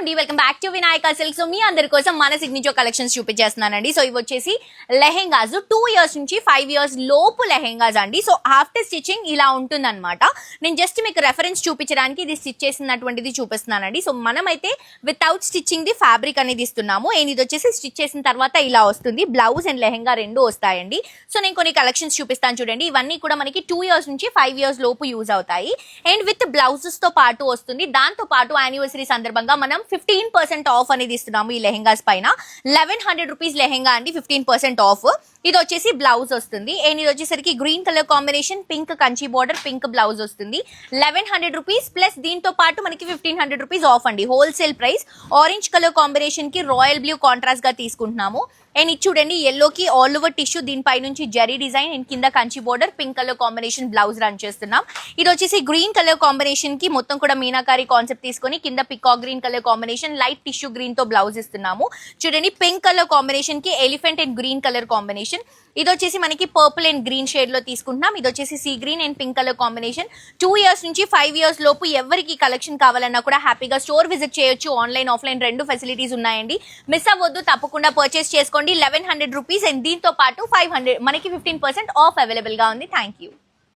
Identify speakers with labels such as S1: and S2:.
S1: అండి, welcome back to Vinayaka silk. So మీ అందరి కోసం మన సిగ్నేచర్ కలెక్షన్స్ చూపించేస్తున్నానండి. సో ఇవి వచ్చేసి లెహెంగాస్ 2 years నుంచి 5 years లోపు లెహెంగాస్ అండి. సో ఆఫ్టర్ స్టిచ్చింగ్ ఇలా ఉంటుందన్నమాట. నేను జస్ట్ మీకు రెఫరెన్స్ చూపించడానికి ఇది స్టిచ్ చేసినటువంటిది చూపిస్తున్నానండి. సో మనమైతే వితౌట్ స్టిచ్చింగ్ ది ఫ్యాబ్రిక్ అనేది ఇస్తున్నాము. అండ్ ఇది వచ్చేసి స్టిచ్ చేసిన తర్వాత ఇలా వస్తుంది. బ్లౌజ్ అండ్ లెహెంగా రెండు వస్తాయండి. సో నేను కొన్ని కలెక్షన్స్ చూపిస్తాను చూడండి. ఇవన్నీ కూడా మనకి 2 years నుంచి 5 years లోపు యూజ్ అవుతాయి. అండ్ విత్ బ్లౌజెస్ తో పాటు వస్తుంది. దాంతో పాటు యానివర్సరీ సందర్భంగా మనం 15% ఆఫ్ అనేది ఇస్తున్నాము ఈ లెహెంగాస్ పైన. 1100 రూపీస్ లెహెంగా అండి, 15% ఆఫ్. ఇది వచ్చేసి బ్లౌజ్ వస్తుంది. అండ్ ఇది వచ్చేసరికి green colour combination, pink Kanchi border, pink blouse వస్తుంది. 1100 రూపీస్ ప్లస్ దీంతో పాటు మనకి 1500 రూపీస్ ఆఫ్ అండి. Wholesale price. Orange colour combination కి రాయల్ బ్లూ కాంట్రాస్ట్ గా తీసుకుంటున్నాము. అండ్ ఇది చూడండి, ఎల్లోకి ఆల్ ఓవర్ టిష్యూ, దీనిపై నుంచి జరీ డిజైన్ అండ్ కింద Kanchi border, pink colour combination blouse run చేస్తున్నాం. ఇది వచ్చేసి గ్రీన్ కలర్ కాంబినేషన్ కి మొత్తం కూడా మీనాకారి కాన్సెప్ట్ తీసుకొని కింద peacock green colour combination, light tissue green తో బ్లౌజ్ ఇస్తున్నాము. చూడండి, పింక్ కలర్ కాంబినేషన్ కి elephant and green colour combination. ఇది వచ్చేసి మనకి పర్పుల్ అండ్ గ్రీన్ షేడ్ లో తీసుకుంటున్నాం. ఇది వచ్చేసి sea green and pink colour combination. 2 years నుంచి 5 years లోపు ఎవరికి కలెక్షన్ కావాలన్నా కూడా హ్యాపీగా స్టోర్ విజిట్ చేయొచ్చు. ఆన్లైన్ ఆఫ్లైన్ రెండు ఫెసిలిటీస్ ఉన్నాయండి. మిస్ అవ్వద్దు, తప్పకుండా పర్చేస్ చేసుకోండి. 1100 రూపీస్ అండ్ దీంతో పాటు 500 మనకి 15% ఆఫ్ అవైలబుల్ గా ఉంది. Thank you.